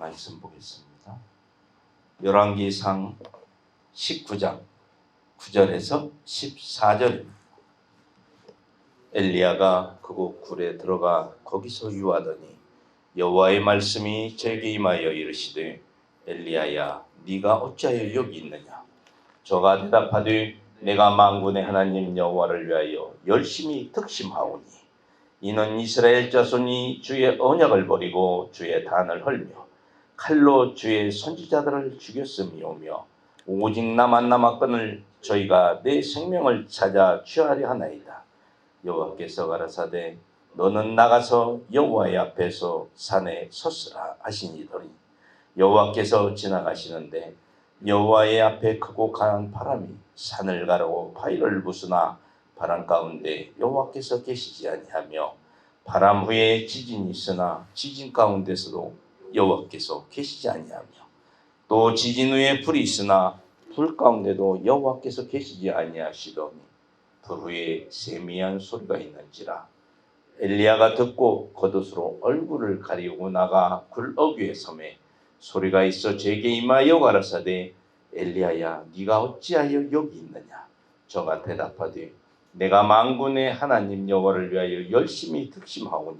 말씀 보겠습니다. 열왕기상 19장 9절에서 14절입니다. 엘리야가 그곳 굴에 들어가 거기서 유하더니 여호와의 말씀이 저에게 임하여 이르시되 엘리야야 네가 어찌하여 여기 있느냐. 저가 대답하되 내가 만군의 하나님 여호와를 위하여 열심히 특심하오니 이는 이스라엘 자손이 주의 언약을 버리고 주의 단을 헐며 칼로 주의 선지자들을 죽였음이오며 오직 나만 남았거늘 저희가 내 생명을 찾아 취하려 하나이다. 여호와께서 가라사대 너는 나가서 여호와의 앞에서 산에 섰으라 하시니더니 여호와께서 지나가시는데 여호와의 앞에 크고 강한 바람이 산을 가르고 바위를 부수나 바람 가운데 여호와께서 계시지 아니하며 바람 후에 지진이 있으나 지진 가운데서도 여호와께서 계시지 아니하며 또 지진 후에 불이 있으나 불 가운데도 여호와께서 계시지 아니하시더니 불 후에 세미한 소리가 있는지라. 엘리야가 듣고 겉옷으로 얼굴을 가리우고 나가 굴 어귀에 섬에 소리가 있어 제게 임하여 가라사대 엘리야야 네가 어찌하여 여기 있느냐. 저가 대답하되 내가 만군의 하나님 여호와를 위하여 열심히 특심하오니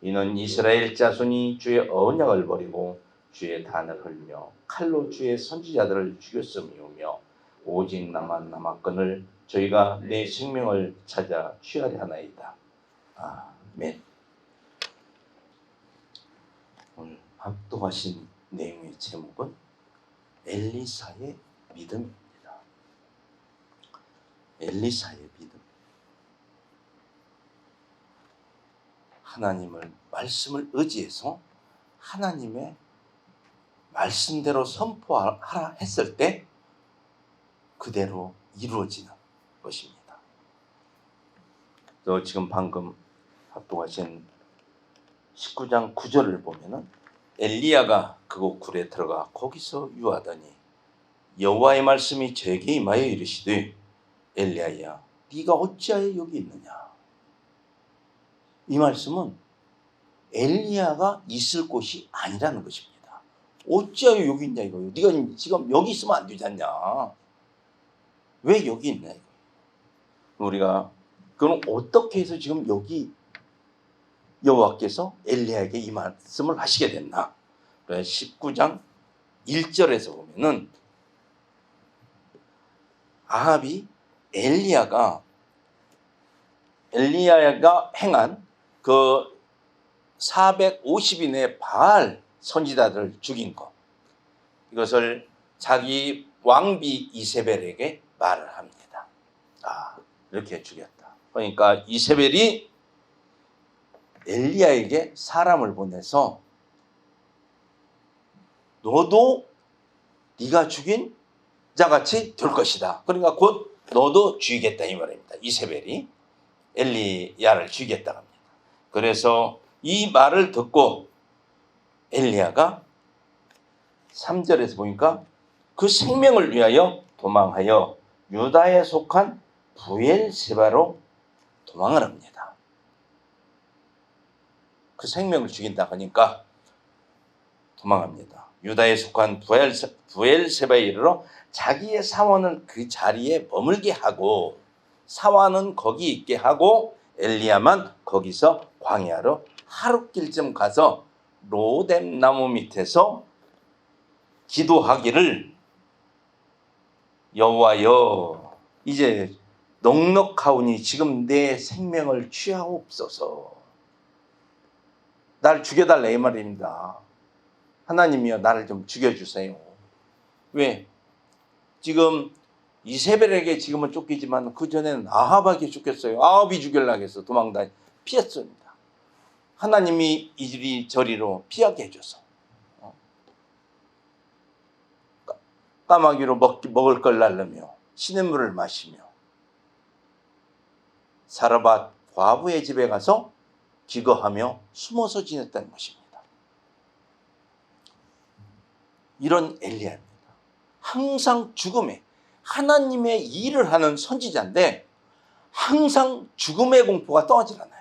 이는 이스라엘 자손이 주의 언약을 버리고 주의 단을 헐며 칼로 주의 선지자들을 죽였음이오며 오직 나만 남았거늘 저희가 내 생명을 찾아 취하려 하나이다. 아멘. 오늘 합독하신 내용의 제목은 엘리사의 믿음입니다. 엘리사의 믿음. 하나님을 말씀을 의지해서 하나님의 말씀대로 선포하라 했을 때 그대로 이루어지는 것입니다. 또 지금 방금 합독하신 19장 9절을 보면은 엘리야가 그곳 굴에 들어가 거기서 유하더니 여호와의 말씀이 저에게 임하여 이르시되 엘리야야 네가 어찌하여 여기 있느냐. 이 말씀은 엘리야가 있을 곳이 아니라는 것입니다. 어찌하여 여기 있냐 이거예요. 네가 지금 여기 있으면 안 되지 않냐. 왜 여기 있냐 이거예요. 우리가 그럼 어떻게 해서 지금 여기 여호와께서 엘리야에게 이 말씀을 하시게 됐나. 19장 1절에서 보면은 아합이 엘리야가 행한 그 450인의 바알 선지자들을 죽인 것, 이것을 자기 왕비 이세벨에게 말을 합니다. 이렇게 죽였다. 그러니까 이세벨이 엘리야에게 사람을 보내서 너도 네가 죽인 자같이 될 것이다. 그러니까 곧 너도 죽이겠다 이 말입니다. 이세벨이 엘리야를 죽이겠다고 합니다. 그래서 이 말을 듣고 엘리야가 3절에서 보니까 그 생명을 위하여 도망하여 유다에 속한 부엘세바로 도망을 합니다. 그 생명을 죽인다 하니까 도망합니다. 유다에 속한 부엘세바에 이르러 자기의 사원을 그 자리에 머물게 하고 사원은 거기 있게 하고 엘리야만 거기서 광야로 하룻길쯤 가서 로뎀 나무 밑에서 기도하기를 여호와여 이제 넉넉하오니 지금 내 생명을 취하옵소서. 날 죽여달라 이 말입니다. 하나님이여 나를 좀 죽여주세요. 왜? 지금 이세벨에게 지금은 쫓기지만 그전에는 아합에게 쫓겼어요. 아합이 죽이려고 해서 도망다니 피했습니다. 하나님이 이리저리로 피하게 해줘서 까마귀로 먹을 걸 날르며 시냇물을 마시며 사르밧 과부의 집에 가서 기거하며 숨어서 지냈다는 것입니다. 이런 엘리야입니다. 항상 죽음에 하나님의 일을 하는 선지자인데 항상 죽음의 공포가 떠나질 않아요.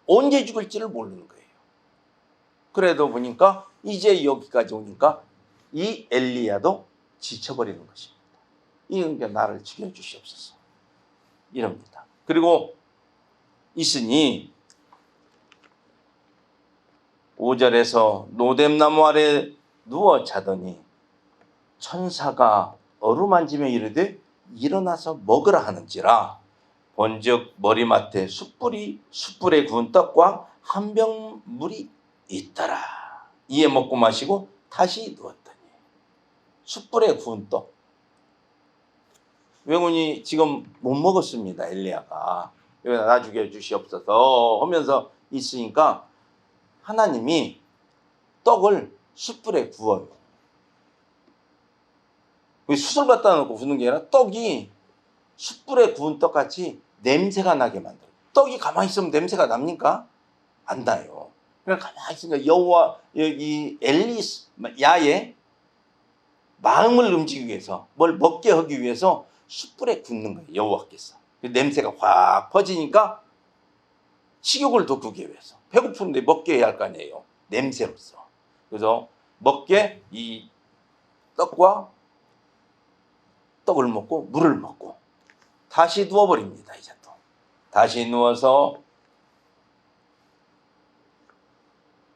언제 죽을지를 모르는 거예요. 그래도 보니까 이제 여기까지 오니까 이 엘리야도 지쳐버리는 것입니다. 이게 나를 죽여주시옵소서 이럽니다. 그리고 있으니 5절에서 노뎀나무 아래 누워 자더니 천사가 어루만지며 이르되 일어나서 먹으라 하는지라. 본즉 머리맡에 숯불에 구운 떡과 한 병 물이 있더라. 이에 먹고 마시고 다시 누웠더니. 숯불에 구운 떡. 왜군이 지금 못 먹었습니다. 엘리야가. 나 죽여주시옵소서 하면서 있으니까 하나님이 떡을 숯불에 구워요. 숯을 갖다 놓고 구우는 게 아니라 떡이 숯불에 구운 떡같이 냄새가 나게 만들어요. 떡이 가만히 있으면 냄새가 납니까? 안 나요. 그냥 가만히 있으니까 여호와 이 엘리야의 마음을 움직이기 위해서 뭘 먹게 하기 위해서 숯불에 굽는 거예요. 여호와께서. 냄새가 확 퍼지니까 식욕을 돋구기 위해서. 배고픈데 먹게 해야 할 거 아니에요. 냄새로서. 그래서 먹게 이 떡과 떡을 먹고 물을 먹고 다시 누워버립니다. 이제 또 다시 누워서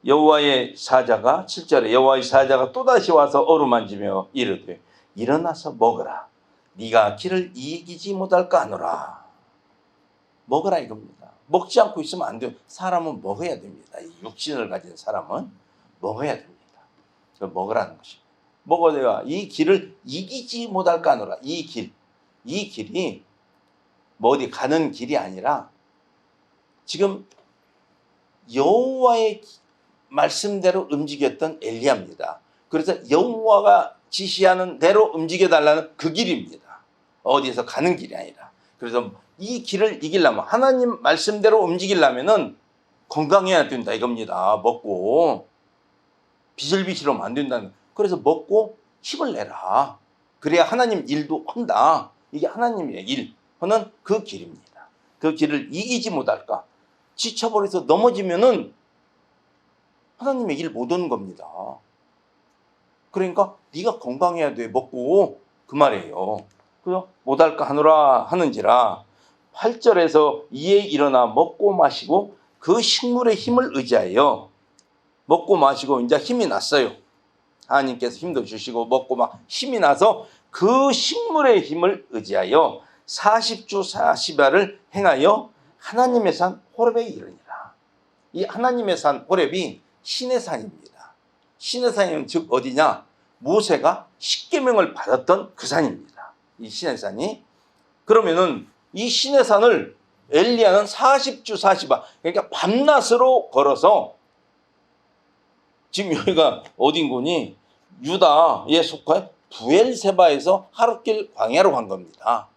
여호와의 사자가 7절에 여호와의 사자가 또다시 와서 어루만지며 이르되 일어나서 먹으라. 네가 길을 이기지 못할까 하노라. 먹으라 이겁니다. 먹지 않고 있으면 안 돼요. 사람은 먹어야 됩니다. 이 육신을 가진 사람은 먹어야 됩니다. 먹으라는 것입니다. 먹어야 이 길을 이기지 못할까 하노라. 이 길이 뭐 어디 가는 길이 아니라 지금 여호와의 말씀대로 움직였던 엘리야입니다. 그래서 여호와가 지시하는 대로 움직여달라는 그 길입니다. 어디에서 가는 길이 아니라. 그래서 이 길을 이기려면 하나님 말씀대로 움직이려면은 건강해야 된다 이겁니다. 먹고 비실비실하면 안 된다는. 그래서 먹고 힘을 내라. 그래야 하나님 일도 한다. 이게 하나님의 일 하는 그 길입니다. 그 길을 이기지 못할까. 지쳐버려서 넘어지면은 하나님의 일 못 하는 겁니다. 그러니까 네가 건강해야 돼. 먹고 그 말이에요. 그래서 못할까 하노라 하는지라. 8절에서 이에 일어나 먹고 마시고 그 식물의 힘을 의지하여 먹고 마시고 이제 힘이 났어요. 하나님께서 힘도 주시고 먹고 막 힘이 나서 그 식물의 힘을 의지하여 40주 40야를 행하여 하나님의 산 호렙에 이르니라. 이 하나님의 산 호렙이 신의 산입니다. 신의 산이면 즉 어디냐? 모세가 십계명을 받았던 그 산입니다. 이 신의 산이. 그러면은 이 신의 산을 엘리야는 40주 40야 그러니까 밤낮으로 걸어서 지금 여기가 어딘 거니? 유다에 속한 부엘세바에서 하룻길 광야로 간 겁니다.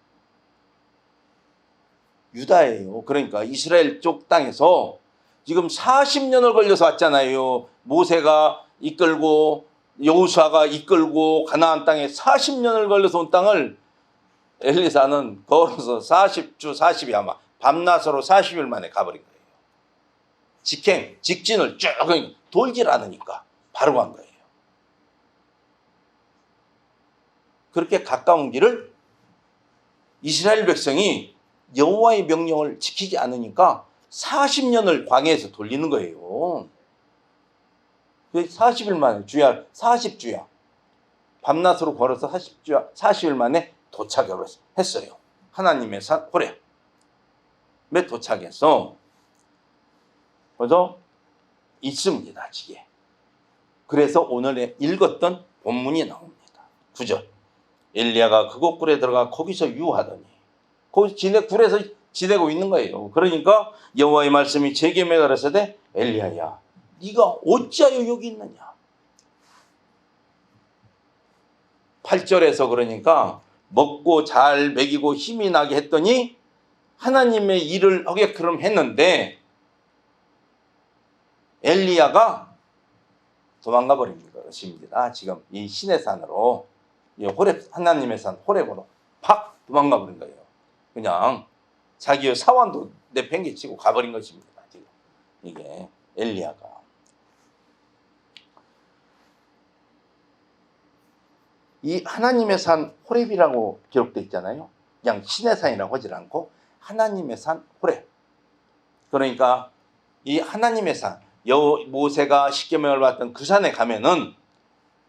유다예요. 그러니까 이스라엘 쪽 땅에서 지금 40년을 걸려서 왔잖아요. 모세가 이끌고 여호수아가 이끌고 가나안 땅에 40년을 걸려서 온 땅을 엘리사는 걸어서 40주 40야 밤낮으로 40일 만에 가버린 거예요. 직진을 쭉 돌질 않으니까 바로 간 거예요. 그렇게 가까운 길을 이스라엘 백성이 여호와의 명령을 지키지 않으니까 40년을 광야에서 돌리는 거예요. 40일 만에 40주야. 밤낮으로 걸어서 40일 만에 도착을 했어요. 하나님의 산 호렙에 도착해서 그래서 있습니다. 지게. 그래서 오늘 읽었던 본문이 나옵니다. 9절. 엘리야가 그곳 굴에 들어가 거기서 유하더니 거기 굴에서 지내고 있는 거예요. 그러니까 여호와의 말씀이 제게 가라사대 엘리야야 네가 어찌하여 여기 있느냐. 8절에서 그러니까 먹고 잘 먹이고 힘이 나게 했더니 하나님의 일을 하게끔 했는데 엘리야가 도망가 버린 것입니다. 지금 이 신의 산으로 호렙 하나님의 산 호렙으로 팍 도망가 버린 거예요. 그냥 자기의 사원도 내팽개치고 가버린 것입니다. 지금 이게 엘리야가. 이 하나님의 산 호렙이라고 기록되어 있잖아요. 그냥 신의 산이라고 하지 않고 하나님의 산 호렙. 그러니까 이 하나님의 산, 모세가 십계명을 받던 그 산에 가면은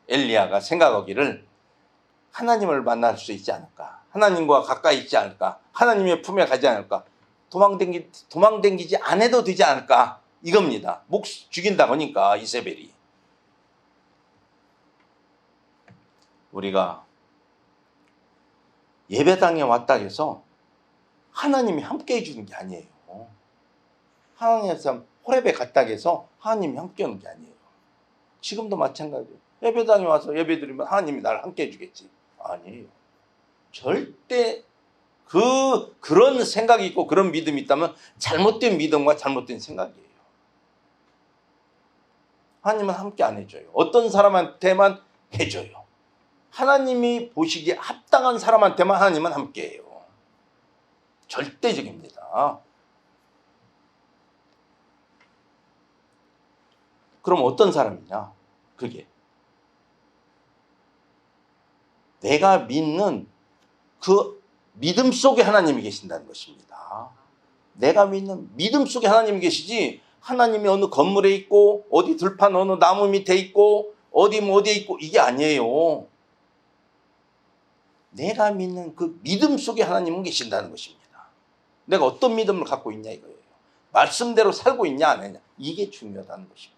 엘리야가 생각하기를 하나님을 만날 수 있지 않을까, 하나님과 가까이 있지 않을까, 하나님의 품에 가지 않을까, 도망댕기지 않아도 되지 않을까, 이겁니다. 목 죽인다 보니까 이세벨이. 우리가 예배당에 왔다 해서 하나님이 함께 해주는 게 아니에요. 하나님의 호렙에 갔다 해서 하나님이 함께 하는 게 아니에요. 지금도 마찬가지예요. 예배당에 와서 예배드리면 하나님이 나를 함께 해주겠지. 아니에요. 절대 그런 생각이 있고 그런 믿음이 있다면 잘못된 믿음과 잘못된 생각이에요. 하나님은 함께 안 해줘요. 어떤 사람한테만 해줘요. 하나님이 보시기에 합당한 사람한테만 하나님은 함께해요. 절대적입니다. 그럼 어떤 사람이냐? 그게 내가 믿는 그 믿음 속에 하나님이 계신다는 것입니다. 내가 믿는 믿음 속에 하나님이 계시지, 하나님이 어느 건물에 있고 어디 들판 어느 나무 밑에 있고 어디에 있고 이게 아니에요. 내가 믿는 그 믿음 속에 하나님은 계신다는 것입니다. 내가 어떤 믿음을 갖고 있냐 이거예요. 말씀대로 살고 있냐 안 했냐, 이게 중요하다는 것입니다.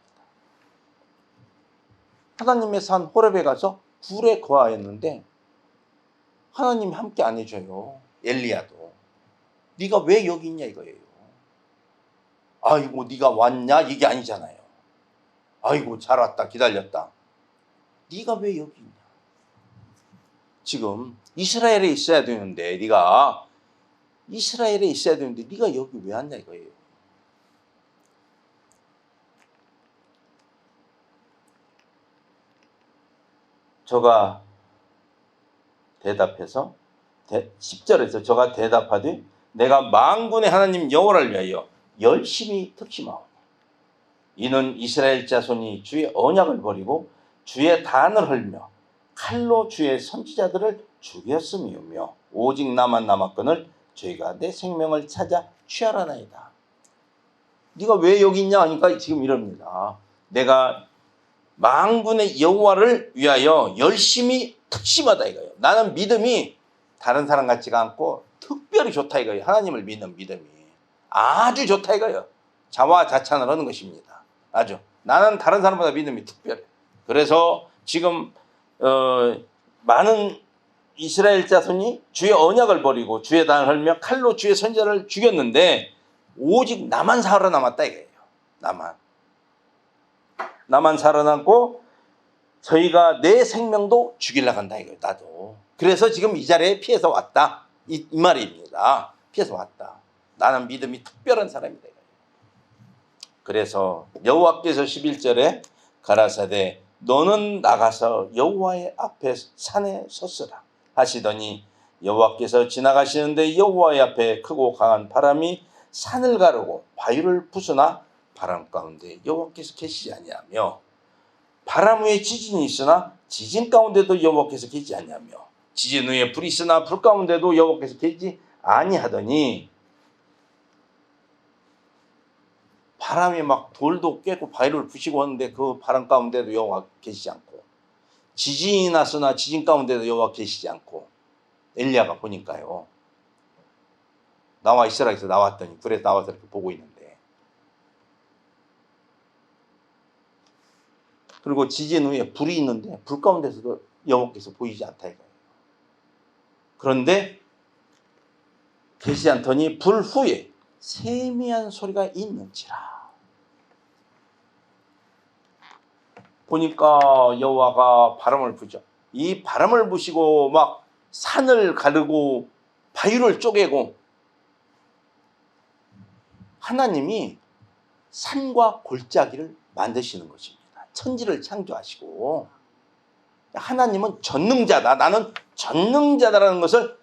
하나님의 산 호렙에 가서 불에 거하였는데 하나님이 함께 안 해줘요. 엘리야도. 네가 왜 여기 있냐 이거예요. 아이고 네가 왔냐 이게 아니잖아요. 아이고 잘 왔다 기다렸다. 네가 왜 여기 있냐. 지금 이스라엘에 있어야 되는데, 네가 이스라엘에 있어야 되는데 네가 여기 왜 왔냐 이거예요. 저가 대답해서 10절에서 저가 대답하되 내가 만군의 하나님 여호와를 위하여 열심히 특심하오니 이는 이스라엘 자손이 주의 언약을 버리고 주의 단을 헐며 칼로 주의 선지자들을 죽였음이오며 오직 나만 남았거늘 저희가 내 생명을 찾아 취하라나이다. 네가 왜 여기 있냐 하니까 지금 이럽니다. 내가 만군의 여호와를 위하여 열심히 특심하다 이거예요. 나는 믿음이 다른 사람 같지가 않고 특별히 좋다 이거예요. 하나님을 믿는 믿음이 아주 좋다 이거예요. 자화자찬을 하는 것입니다. 아주 나는 다른 사람보다 믿음이 특별해. 그래서 지금 많은 이스라엘 자손이 주의 언약을 버리고 주의 단을 헐며 칼로 주의 선지자를 죽였는데 오직 나만 살아남았다 이거예요. 나만 살아남고 저희가 내 생명도 죽이려고 한다 이거예요. 나도. 그래서 지금 이 자리에 피해서 왔다 이 말입니다. 피해서 왔다. 나는 믿음이 특별한 사람이다 이거예요. 그래서 여호와께서 11절에 가라사대 너는 나가서 여호와의 앞에 산에 섰으라 하시더니 여호와께서 지나가시는데 여호와의 앞에 크고 강한 바람이 산을 가르고 바위를 부수나 바람 가운데 여호와께서 계시지 아니하며 바람 후에 지진이 있으나 지진 가운데도 여호와께서 계시지 아니하며 지진 후에 불이 있으나 불 가운데도 여호와께서 계시지 아니하더니 바람이 막 돌도 깨고 바위를 부시고 하는데 그 바람 가운데도 여호와 계시지 않고 지진이 났으나 지진 가운데도 여호와 계시지 않고 엘리야가 보니까요. 나와 있으라 해서 나왔더니 불에 나와서 이렇게 보고 있는데 그리고 지진 후에 불이 있는데 불 가운데서도 여호와께서 보이지 않다 이거예요. 그런데 계시지 않더니 불 후에 세미한 소리가 있는지라. 보니까 여호와가 바람을 부죠. 이 바람을 부시고 막 산을 가르고 바위를 쪼개고 하나님이 산과 골짜기를 만드시는 것입니다. 천지를 창조하시고 하나님은 전능자다. 나는 전능자다라는 것을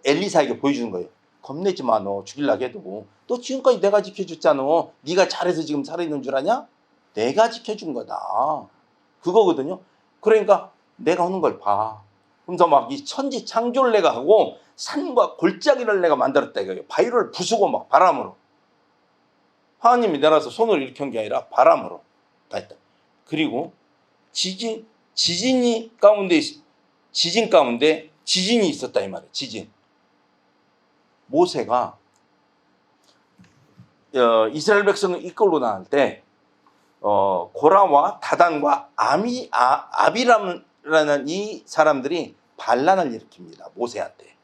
엘리사에게 보여주는 거예요. 겁내지 마. 너 죽이려고 해도 너 지금까지 내가 지켜줬잖아. 네가 잘해서 지금 살아있는 줄 아냐? 내가 지켜준 거다. 그거거든요. 그러니까 내가 하는 걸 봐. 그래서 막 이 천지 창조를 내가 하고 산과 골짜기를 내가 만들었다 이거예요. 바위를 부수고 막 바람으로. 하나님이 내려서 손을 일으킨 게 아니라 바람으로 다 했다. 그리고 지진 가운데 지진이 있었다 이 말이에요. 지진. 모세가 이스라엘 백성을 이끌고 나갈 때 고라와 다단과 아비람이라는 이 사람들이 반란을 일으킵니다. 모세한테.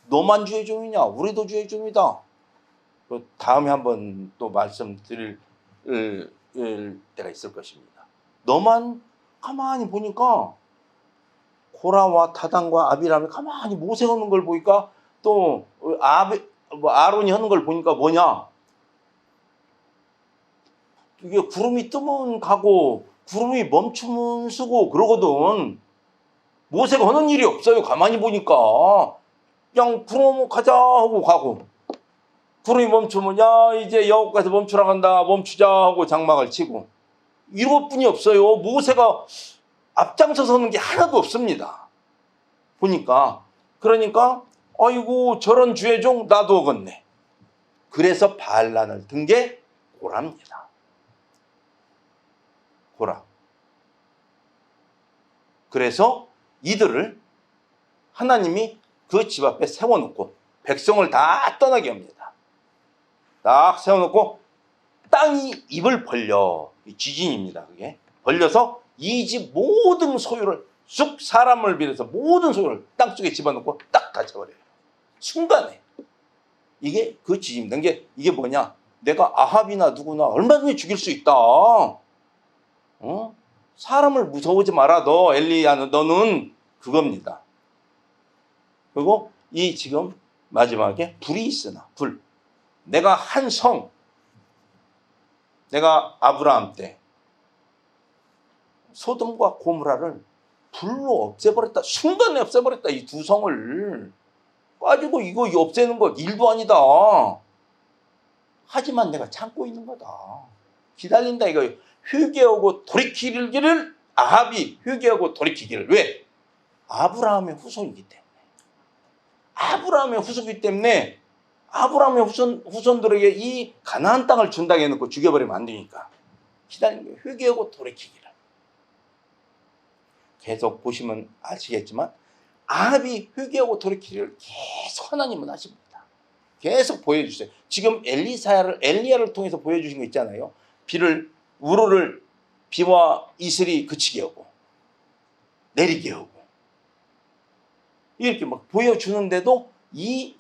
너만 주의 종이냐? 우리도 주의 종이다. 다음에 한번 또 말씀드릴 때가 있을 것입니다. 너만 가만히 보니까 고라와 다단과 아비람이 가만히 모세 하는 걸 보니까 또 아론이 하는 걸 보니까 뭐냐? 이게 구름이 뜨면 가고 구름이 멈추면 서고 그러거든. 모세가 하는 일이 없어요. 가만히 보니까 그냥 구름 가자 하고 가고 구름이 멈추면 야 이제 여호와께서 멈추라 간다 멈추자 하고 장막을 치고 이것뿐이 없어요. 모세가 앞장서서 하는 게 하나도 없습니다. 보니까 그러니까 아이고 저런 주의 종 나도 어긋네. 그래서 반란을 든 게 고라입니다. 고라. 그래서 이들을 하나님이 그 집 앞에 세워놓고 백성을 다 떠나게 합니다. 딱 세워놓고 땅이 입을 벌려. 지진입니다. 그게 벌려서 이 집 모든 소유를 쑥 사람을 비롯해서 모든 소유를 땅속에 집어넣고 딱 닫혀버려요. 순간에. 이게 그 지진입니다. 이게 뭐냐? 내가 아합이나 누구나 얼마든지 죽일 수 있다. 사람을 무서워하지 마라. 너 엘리야 너는 그겁니다. 그리고 이 지금 마지막에 불이 있으나 불. 내가 한 성, 내가 아브라함 때 소돔과 고모라를 불로 없애버렸다. 순간에 없애버렸다. 이 두 성을 가지고 이거 없애는 거 일도 아니다. 하지만 내가 참고 있는 거다. 기다린다 이거예요. 회개하고 돌이키기를 아합이 회개하고 돌이키기를. 왜? 아브라함의 후손이기 때문에. 아브라함의 후손이기 때문에 아브라함의 후손들에게 이 가나안 땅을 준다고 해놓고 죽여버리면 안 되니까 기다리는 거예요. 회개하고 돌이키기를. 계속 보시면 아시겠지만 아합이 회개하고 돌이키기를 계속 하나님은 하십니다. 계속 보여주세요. 지금 엘리야를 통해서 보여주신 거 있잖아요. 우르를 비와 이슬이 그치게 하고 내리게 하고 이렇게 막 보여주는데도 이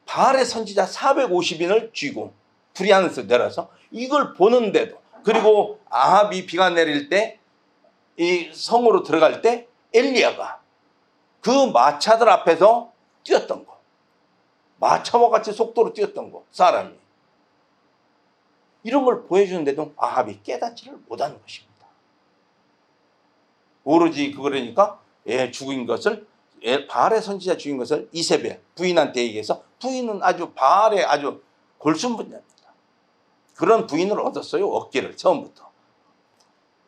바알의 선지자 450인을 쥐고 불이 하늘에서 내려서 이걸 보는데도 그리고 아합이 비가 내릴 때 이 성으로 들어갈 때 엘리야가 그 마차들 앞에서 뛰었던 거 마차와 같이 속도로 뛰었던 거 사람이 이런 걸 보여주는데도 아합이 깨닫지를 못하는 것입니다. 오로지 그러니까 죽인 것을 바알의 선지자 죽인 것을 이세벨 부인한테 얘기해서 부인은 아주 바알의 아주 골순분자입니다. 그런 부인을 얻었어요. 얻기를 처음부터.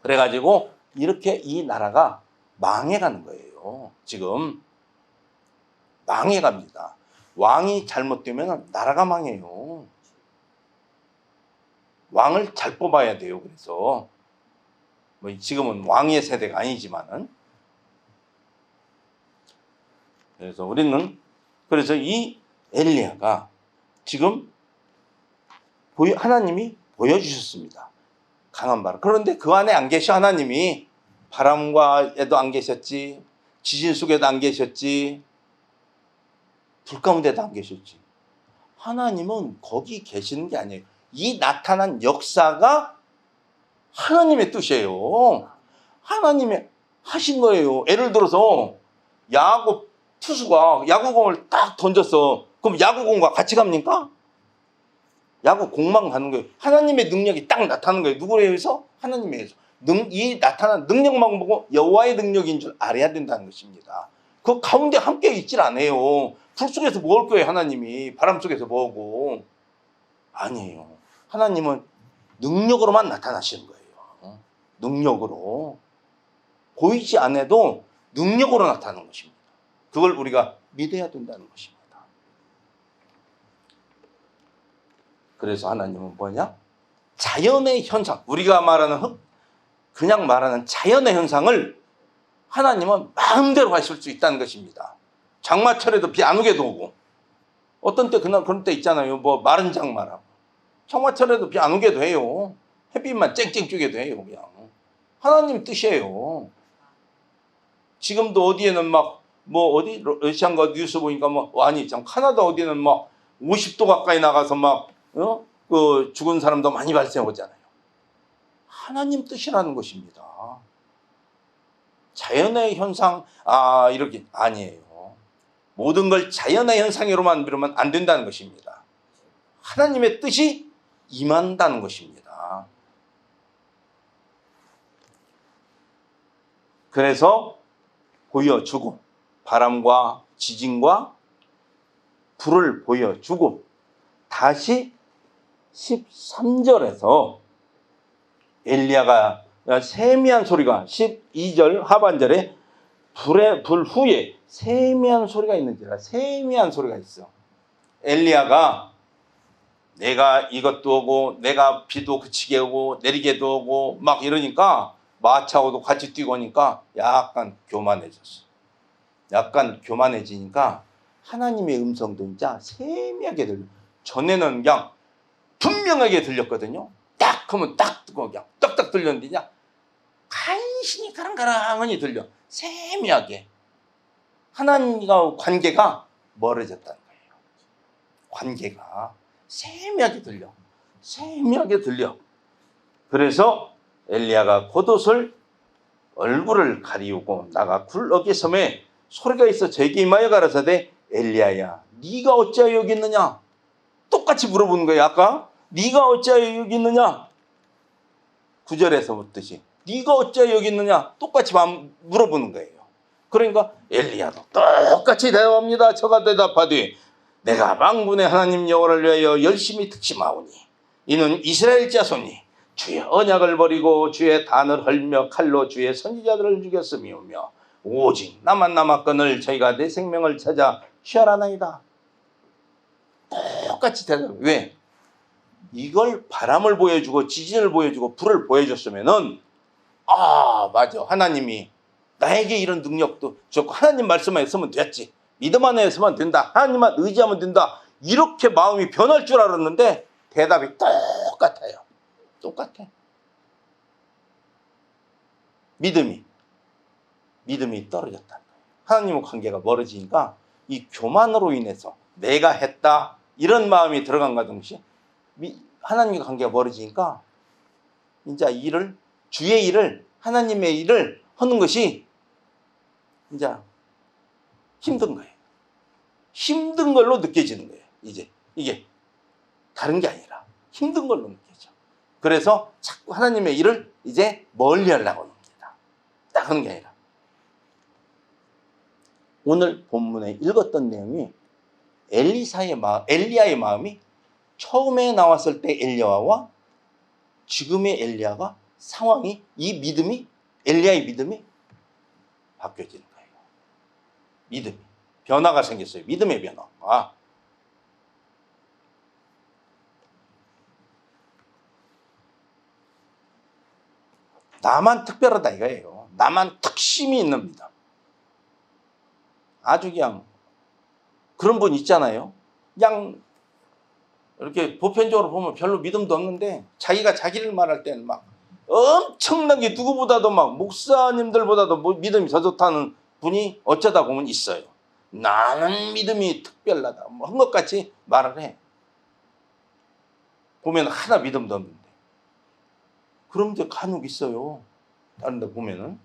그래가지고 이렇게 이 나라가 망해가는 거예요. 지금 망해갑니다. 왕이 잘못되면 나라가 망해요. 왕을 잘 뽑아야 돼요. 그래서 지금은 왕의 세대가 아니지만은 그래서 이 엘리야가 지금 하나님이 보여주셨습니다. 강한 바람. 그런데 그 안에 안 계셔. 하나님이 바람과에도 안 계셨지, 지진 속에도 안 계셨지, 불 가운데도 안 계셨지. 하나님은 거기 계시는 게 아니에요. 이 나타난 역사가 하나님의 뜻이에요. 하나님의 하신 거예요. 예를 들어서 야구 투수가 야구공을 딱 던졌어. 그럼 야구공과 같이 갑니까? 야구공만 가는 거예요. 하나님의 능력이 딱 나타나는 거예요. 누구에 의해서? 하나님에 의해서. 이 나타난 능력만 보고 여호와의 능력인 줄 알아야 된다는 것입니다. 그 가운데 함께 있질 않아요. 불 속에서 뭐 할 거예요? 하나님이 바람 속에서 뭐하고. 아니에요. 하나님은 능력으로만 나타나시는 거예요. 능력으로. 보이지 않아도 능력으로 나타나는 것입니다. 그걸 우리가 믿어야 된다는 것입니다. 그래서 하나님은 뭐냐? 자연의 현상, 우리가 말하는 그냥 말하는 자연의 현상을 하나님은 마음대로 하실 수 있다는 것입니다. 장마철에도 비 안 오게도 오고, 어떤 때 그런 때 있잖아요. 뭐 마른 장마라고. 장마철에도 비 안 오게도 해요. 햇빛만 쨍쨍 쬐게도 해요. 그냥 하나님 뜻이에요. 지금도 어디에는 막 뭐 어디 러시아인가 뉴스 보니까 뭐 아니 참 카나다 어디는 막 50도 가까이 나가서 막 그 죽은 사람도 많이 발생하잖아요. 하나님 뜻이라는 것입니다. 자연의 현상 이렇게 아니에요. 모든 걸 자연의 현상으로만 미루면 안 된다는 것입니다. 하나님의 뜻이 임한다는 것입니다. 그래서 보여주고 바람과 지진과 불을 보여주고 다시 13절에서 엘리야가 세미한 소리가 12절 하반절에 불 후에 세미한 소리가 있는지라 세미한 소리가 있어. 엘리야가 내가 이것도 오고 내가 비도 그치게 오고 내리게도 오고 막 이러니까 마차하고도 같이 뛰고 오니까 약간 교만해졌어. 약간 교만해지니까 하나님의 음성도 진짜 세미하게 들려. 전에는 그냥 분명하게 들렸거든요. 딱 하면 딱 듣고 그냥 딱딱 들렸는데 그냥 간신히 가랑가랑하니 들려. 세미하게. 하나님과 관계가 멀어졌다는 거예요. 관계가 세미하게 들려. 세미하게 들려. 그래서 엘리야가 겉옷을 얼굴을 가리우고 나가 굴러기 섬에 소리가 있어 저에게 임하여 가라사대 엘리야야 네가 어찌하여 여기 있느냐. 똑같이 물어보는 거예요. 아까 네가 어찌하여 여기 있느냐. 9절에서 묻듯이 네가 어찌하여 여기 있느냐 똑같이 물어보는 거예요. 그러니까 엘리야도 똑같이 대답합니다. 저가 대답하되 내가 만군의 하나님 여호와를 위하여 열심히 특심하오니 이는 이스라엘 자손이 주의 언약을 버리고 주의 단을 헐며 칼로 주의 선지자들을 죽였음이오며 오직 나만 남았거늘 저희가 내 생명을 찾아 취하라나이다. 똑같이 대답해. 왜? 이걸 바람을 보여주고 지진을 보여주고 불을 보여줬으면은 맞아. 하나님이 나에게 이런 능력도 줬고 하나님 말씀만 했으면 됐지. 믿음 안에 했으면 된다. 하나님만 의지하면 된다. 이렇게 마음이 변할 줄 알았는데 대답이 똑같아요. 똑같아. 믿음이 떨어졌다는 거예요. 하나님과 관계가 멀어지니까 이 교만으로 인해서 내가 했다 이런 마음이 들어간과 동시에 하나님과 관계가 멀어지니까 이제 주의 일을 하나님의 일을 하는 것이 이제 힘든 거예요. 힘든 걸로 느껴지는 거예요. 이제 이게 다른 게 아니라 힘든 걸로 느껴져. 그래서 자꾸 하나님의 일을 이제 멀리 하려고 합니다. 딱 하는 게 아니라. 오늘 본문에 읽었던 내용이 엘리야의 마음이 처음에 나왔을 때 엘리야와 지금의 엘리야가 상황이 엘리야의 믿음이 바뀌어지는 거예요. 믿음이 변화가 생겼어요. 믿음의 변화. 나만 특별하다 이거예요. 나만 특심이 있는 믿음. 아주 그냥 그런 분 있잖아요. 그냥 이렇게 보편적으로 보면 별로 믿음도 없는데 자기가 자기를 말할 때는 막 엄청나게 누구보다도 막 목사님들보다도 믿음이 더 좋다는 분이 어쩌다 보면 있어요. 나는 믿음이 특별하다 뭐 한 것 같이 말을 해. 보면 하나 믿음도 없는데. 그런데 간혹 있어요. 다른 데 보면은.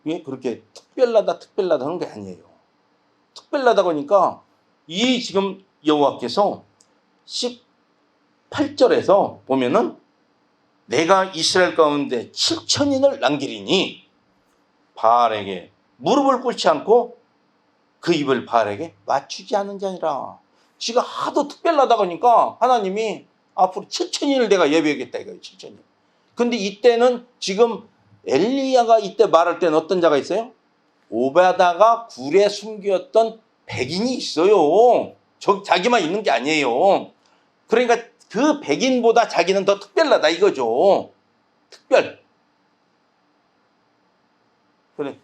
왜 그렇게 특별하다 하는 게 아니에요. 특별하다고 하니까 이 지금 여호와께서 18절에서 보면은 내가 이스라엘 가운데 7천인을 남기리니 바알에게 무릎을 꿇지 않고 그 입을 바알에게 맞추지 않은 자니라. 지가 하도 특별하다고 하니까 하나님이 앞으로 7천인을 내가 예비하겠다 이거예요. 7천인. 근데 이때는 지금 엘리야가 이때 말할 때는 어떤 자가 있어요? 오바다가 굴에 숨겼던 백인이 있어요. 자기만 있는 게 아니에요. 그러니까 그 백인보다 자기는 더 특별하다 이거죠. 특별. 그래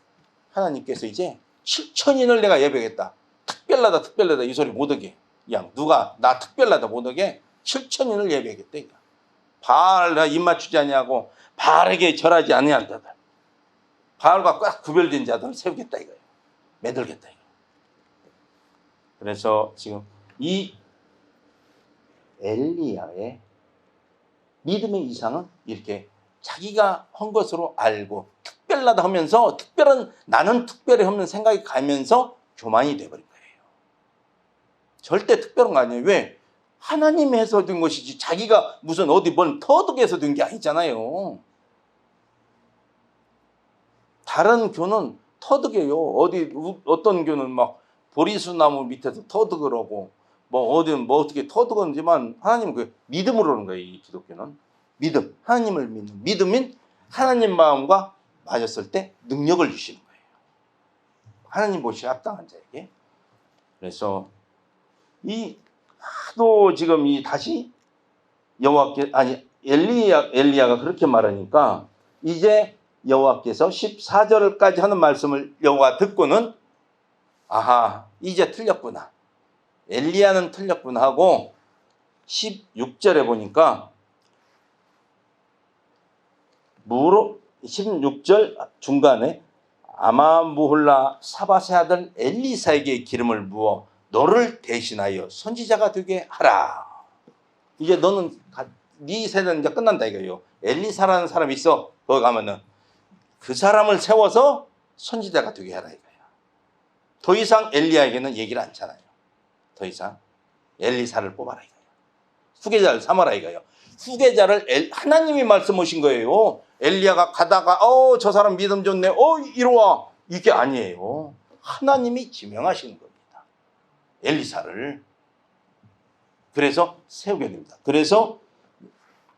하나님께서 이제 7천인을 내가 예배하겠다. 특별하다 특별하다 이 소리 못하게. 그냥 누가 나 특별하다 못하게 7천인을 예배하겠다. 바알과 입 맞추지 아니하고 바알에게 절하지 아니한 자들. 바알과 꽉 구별된 자들을 세우겠다 이거예요. 매들겠다 이거예요. 그래서 지금 이 엘리야의 믿음의 이상은 이렇게 자기가 한 것으로 알고 특별하다 하면서 나는 특별히 없는 생각이 가면서 교만이 돼버린 거예요. 절대 특별한 거 아니에요. 왜? 하나님이 해서 된 것이지 자기가 무슨 어디 뭔 터득해서 된 게 아니잖아요. 다른 교는 터득해요. 어떤 교는 막 보리수나무 밑에서 터득을 하고 어떻게 터득하는지만 하나님은 그 믿음으로 하는 거예요. 이 기독교는 믿음, 하나님을 믿는 믿음인 하나님 마음과 맞았을 때 능력을 주시는 거예요. 하나님 보시기에 합당한 자에게. 그래서 하도 지금 다시 엘리야가 그렇게 말하니까 이제 여호와께서 14절까지 하는 말씀을 여호와 듣고는 아하 이제 틀렸구나. 엘리야는 틀렸구나 하고 16절에 보니까 16절 중간에 아마무홀라 사밧의 아들 엘리사에게 기름을 부어 너를 대신하여 선지자가 되게 하라. 이제 너는 네 세대는 이제 끝난다 이거예요. 엘리사라는 사람이 있어. 거기 가면은 그 사람을 세워서 선지자가 되게 하라 이거예요. 더 이상 엘리야에게는 얘기를 안 하잖아요. 더 이상 엘리사를 뽑아라 이거예요. 후계자를 삼아라 이거예요. 후계자를 하나님이 말씀하신 거예요. 엘리야가 가다가 저 사람 믿음 좋네. 이리 와. 이게 아니에요. 하나님이 지명하시는 겁니다. 엘리사를. 그래서 세우게 됩니다. 그래서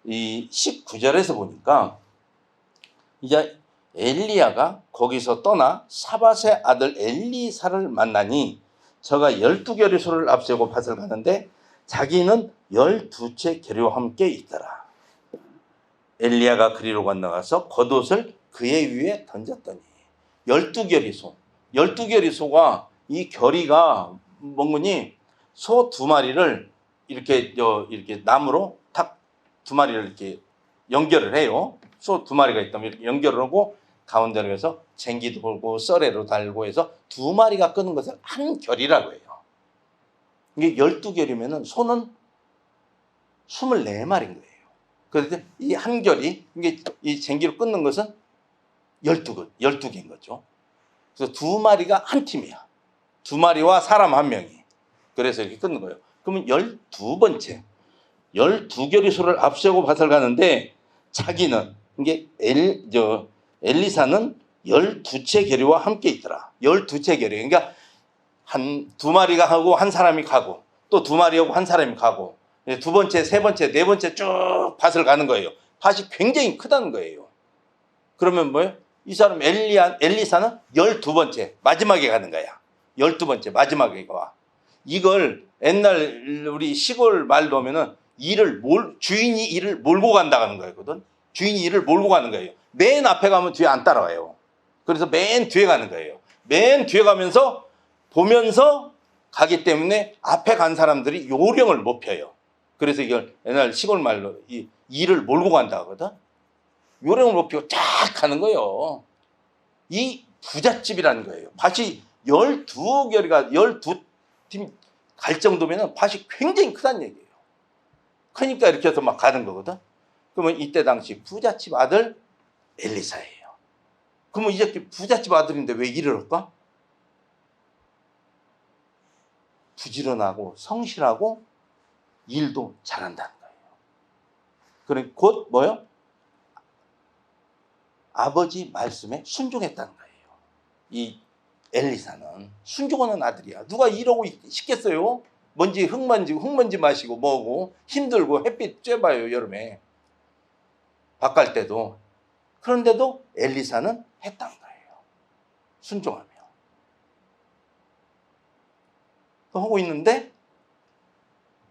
이 19절에서 보니까 이제 엘리야가 거기서 떠나 사밧의 아들 엘리사를 만나니 저가 12겨리소를 앞세우고 밭을 가는데 자기는 12채 겨리와 함께 있더라. 엘리야가 그리로 건너가서 겉옷을 그의 위에 던졌더니 12겨리소. 12겨리소가 이 겨리가 뭔거니 소 2마리를 이렇게 나무로 탁 2마리를 이렇게 연결을 해요. 소 2마리가 있다면 이렇게 연결을 하고 가운데로 해서 쟁기도 걸고 썰애로 달고 해서 2마리가 끄는 것을 한 결이라고 해요. 이게 12결이면은 소는 24마리인 거예요. 그런데 이 한 결이 이 쟁기로 끊는 것은 12개인 거죠. 그래서 2마리가 한 팀이야. 2마리와 사람 1명이. 그래서 이렇게 끊는 거예요. 그러면 12번째 12결이 소를 앞세우고 밭을 가는데 자기는 이게 엘리사는 12채 겨리와 함께 있더라. 12채 겨리. 그러니까 2마리가 하고 한 사람이 가고 또 2마리하고 한 사람이 가고 2번째, 3번째, 4번째 쭉 밭을 가는 거예요. 밭이 굉장히 크다는 거예요. 그러면 뭐예요? 이 사람 엘리사는 12번째 마지막에 가는 거야. 12번째 마지막에 가. 이걸 옛날 우리 시골 말로 하면은 주인이 일을 몰고 간다는 거거든. 주인이 일을 몰고 가는 거예요. 맨 앞에 가면 뒤에 안 따라와요. 그래서 맨 뒤에 가는 거예요. 맨 뒤에 가면서 보면서 가기 때문에 앞에 간 사람들이 요령을 못 펴요. 그래서 이걸 옛날 시골 말로 이 일을 몰고 간다 하거든. 요령을 못 펴고 쫙 가는 거예요. 이 부잣집이라는 거예요. 밭이 12결이가 12팀 갈 정도면 밭이 굉장히 크다는 얘기예요. 그러니까 이렇게 해서 막 가는 거거든. 그러면 이때 당시 부잣집 아들 엘리사예요. 그러면 이제 부잣집 아들인데 왜 일을 할까? 부지런하고 성실하고 일도 잘한다는 거예요. 그러니 곧 뭐요? 아버지 말씀에 순종했다는 거예요. 이 엘리사는 순종하는 아들이야. 누가 이러고 싶겠어요? 흙먼지 마시고 뭐고 힘들고 햇빛 쬐봐요 여름에. 밥 갈 때도. 그런데도 엘리사는 했다는 거예요. 순종하며. 하고 있는데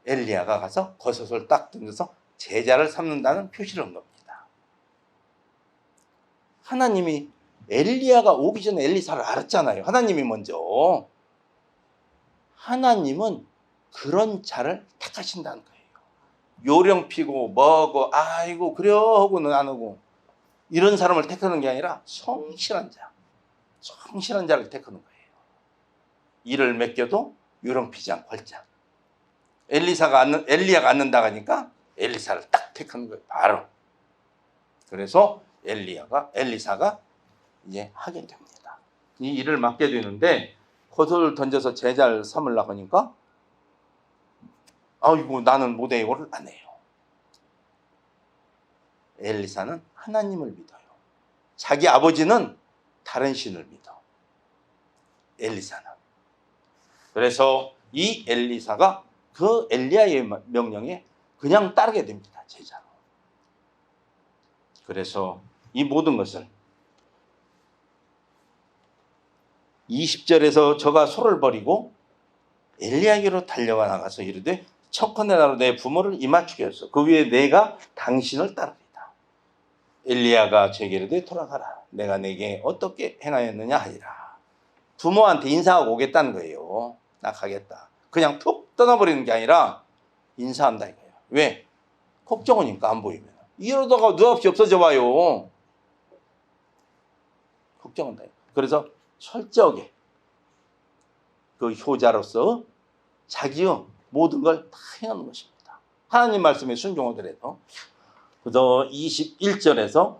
엘리야가 가서 겉옷을 딱 던져서 제자를 삼는다는 표시를 한 겁니다. 하나님이 엘리야가 오기 전에 엘리사를 알았잖아요. 하나님이 먼저. 하나님은 그런 자를 택하신다는 거예요. 요령 피고 뭐고 아이고 그려 하고는 안 하고 이런 사람을 택하는 게 아니라 성실한 자를 택하는 거예요. 일을 맡겨도 요령 피지 않고 활짝. 엘리야가 앉는다고 하니까 엘리사를 딱 택하는 거예요. 바로. 그래서 엘리사가 이제 하게 됩니다. 이 일을 맡게 되는데 겉을 던져서 제자를 삼으려고 하니까 아이고 나는 못해 이거를 안 해요. 엘리사는 하나님을 믿어요. 자기 아버지는 다른 신을 믿어. 엘리사는. 그래서 이 엘리사가 그 엘리야의 명령에 그냥 따르게 됩니다. 제자로. 그래서 이 모든 것을 20절에서 저가 소를 버리고 엘리야에게로 달려가 나가서 이르되 척헌에 나로 내 부모를 이맞추겠소. 그 위에 내가 당신을 따르리다. 엘리야가 제게 이르되 돌아가라. 내가 내게 어떻게 행하였느냐 하리라. 부모한테 인사하고 오겠다는 거예요. 나 가겠다. 그냥 툭 떠나버리는 게 아니라 인사한다 이거예요. 왜? 걱정하니까 안 보이면. 이러다가 느없이 없어져 봐요. 걱정한다. 그래서 철저하게 그 효자로서 자기의 모든 걸 다 행하는 것입니다. 하나님 말씀에 순종하더라도. 그래서 21절에서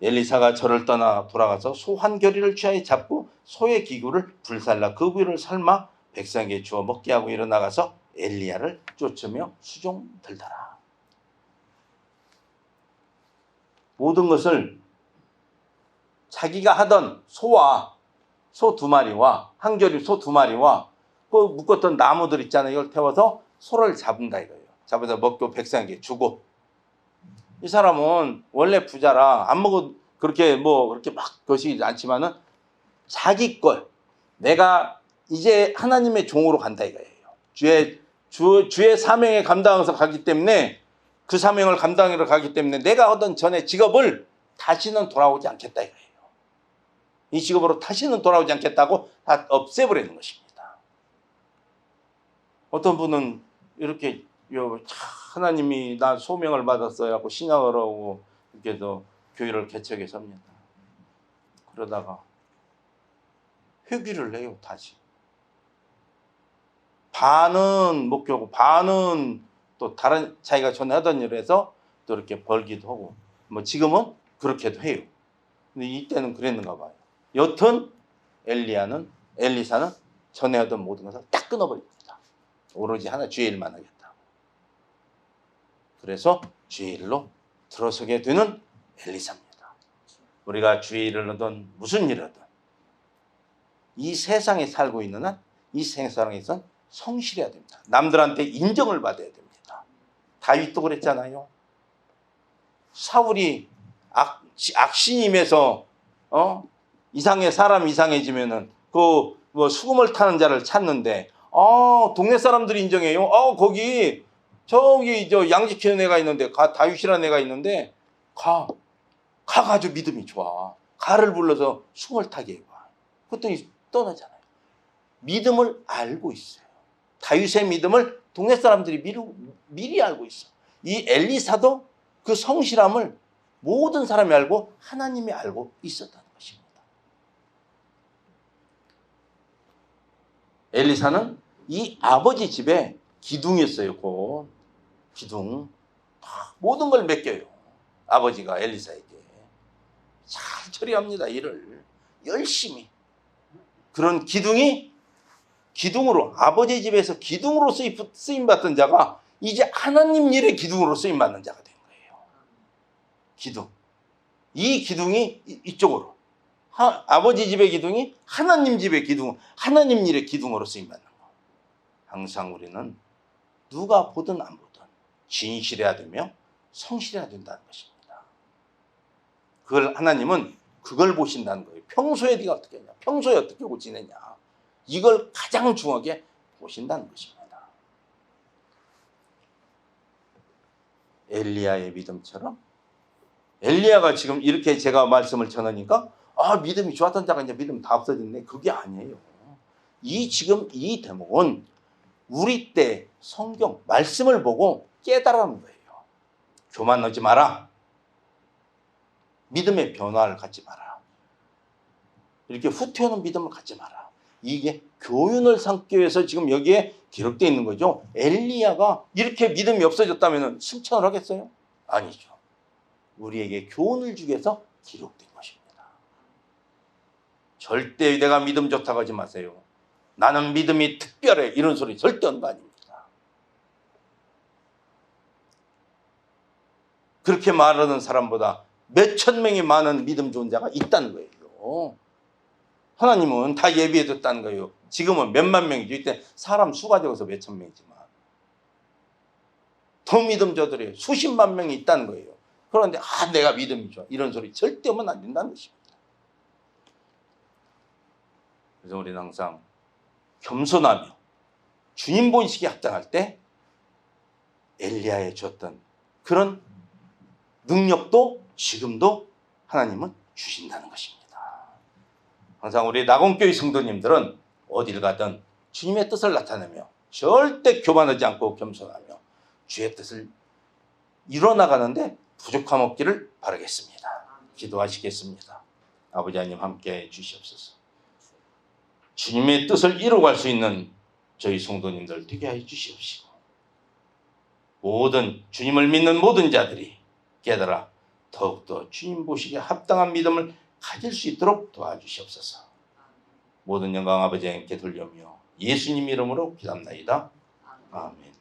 엘리사가 저를 떠나 돌아가서 소 한 겨리를 취하여 잡고 소의 기구를 불살라 그 부위를 삶아 백성에게 주어 먹게 하고 일어나가서 엘리야를 쫓으며 수종 들더라. 모든 것을 자기가 하던 소와 소 2마리와 한 겨리 소 2마리와 그 묶었던 나무들 있잖아요. 이걸 태워서 소를 잡는다 이거예요. 잡아서 먹고 백성에게 주고. 이 사람은 원래 부자라 안 먹어 그렇게 막 것이지 않지만은 자기 걸 내가 이제 하나님의 종으로 간다 이거예요. 주의 사명에 감당해서 가기 때문에 그 사명을 감당하러 가기 때문에 내가 하던 전에 직업을 다시는 돌아오지 않겠다 이거예요. 이 직업으로 다시는 돌아오지 않겠다고 다 없애버리는 것입니다. 어떤 분은 이렇게 하나님이 나 소명을 받았어요 하고 신앙을 하고 이렇게 해서 교회를 개척해 섭니다. 그러다가 회귀를 해요. 다시. 반은 목표고 반은 또 다른 자기가 전에 하던 일을 해서 또 이렇게 벌기도 하고 뭐 지금은 그렇게도 해요. 근데 이때는 그랬는가 봐요. 여튼 엘리사는 전에 하던 모든 것을 딱 끊어버립니다. 오로지 하나 주의 일만 하겠다. 그래서 주의 일로 들어서게 되는 엘리사입니다. 우리가 주의 일을 하든 무슨 일을 하든 이 세상에 살고 있는 한 이 세상에선 성실해야 됩니다. 남들한테 인정을 받아야 됩니다. 다윗도 그랬잖아요. 사울이 악신임에서 사람 이상해지면은 그 뭐 수금을 타는 자를 찾는데 동네 사람들이 인정해요. 거기 저기 저 양 지키는 애가 있는데 다윗이라는 애가 있는데 가가 아주 믿음이 좋아. 가를 불러서 수금을 타게 해봐. 그랬더니 떠나잖아요. 믿음을 알고 있어요. 다윗의 믿음을 동네 사람들이 미리 알고 있어. 이 엘리사도 그 성실함을 모든 사람이 알고 하나님이 알고 있었다는 것입니다. 엘리사는 이 아버지 집에 기둥이었어요. 기둥. 모든 걸 맡겨요. 아버지가 엘리사에게. 잘 처리합니다. 일을. 열심히. 그런 기둥으로 아버지 집에서 기둥으로 쓰임받던 자가 이제 하나님 일의 기둥으로 쓰임받는 자가 된 거예요. 기둥. 이 기둥이 이쪽으로. 아버지 집의 기둥이 하나님 집의 기둥, 하나님 일의 기둥으로 쓰임받는 거. 항상 우리는 누가 보든 안 보든 진실해야 되며 성실해야 된다는 것입니다. 그걸 하나님은 그걸 보신다는 거예요. 평소에 네가 어떻게 했냐, 평소에 어떻게 하고 지내냐, 이걸 가장 중요하게 보신다는 것입니다. 엘리야의 믿음처럼, 엘리야가 지금 이렇게 제가 말씀을 전하니까 믿음이 좋았던 자가 이제 믿음 다 없어졌네, 그게 아니에요. 지금 이 대목은 우리 때 성경 말씀을 보고 깨달은 거예요. 교만 넣지 마라, 믿음의 변화를 갖지 마라, 이렇게 후퇴하는 믿음을 갖지 마라. 이게 교훈을 삼기 위해서 지금 여기에 기록되어 있는 거죠. 엘리야가 이렇게 믿음이 없어졌다면 칭찬을 하겠어요? 아니죠. 우리에게 교훈을 주기 위해서 기록된 것입니다. 절대 내가 믿음 좋다고 하지 마세요. 나는 믿음이 특별해, 이런 소리 절대 하는 거 아닙니다. 그렇게 말하는 사람보다 몇천 명이 많은 믿음 좋은 자가 있다는 거예요. 하나님은 다 예비해 뒀다는 거예요. 지금은 몇만 명이죠. 이때 사람 수가 적어서 몇천 명이지만 더 믿음자들이 수십만 명이 있다는 거예요. 그런데 내가 믿음이 좋아, 이런 소리 절대 하면 안 된다는 것입니다. 그래서 우리는 항상 겸손하며 주님 본식에 합당할 때 엘리야에 줬던 그런 능력도 지금도 하나님은 주신다는 것입니다. 항상 우리 낙원교회 성도님들은 어딜 가든 주님의 뜻을 나타내며 절대 교만하지 않고 겸손하며 주의 뜻을 이뤄나가는데 부족함 없기를 바라겠습니다. 기도하시겠습니다. 아버지 하나님, 함께해 주시옵소서. 주님의 뜻을 이루어갈 수 있는 저희 성도님들 되게 해 주시옵시고, 모든 주님을 믿는 모든 자들이 깨달아 더욱더 주님 보시기에 합당한 믿음을 가질 수 있도록 도와주시옵소서. 모든 영광 아버지 하나님께 돌려며 예수님 이름으로 기도합나이다. 아멘.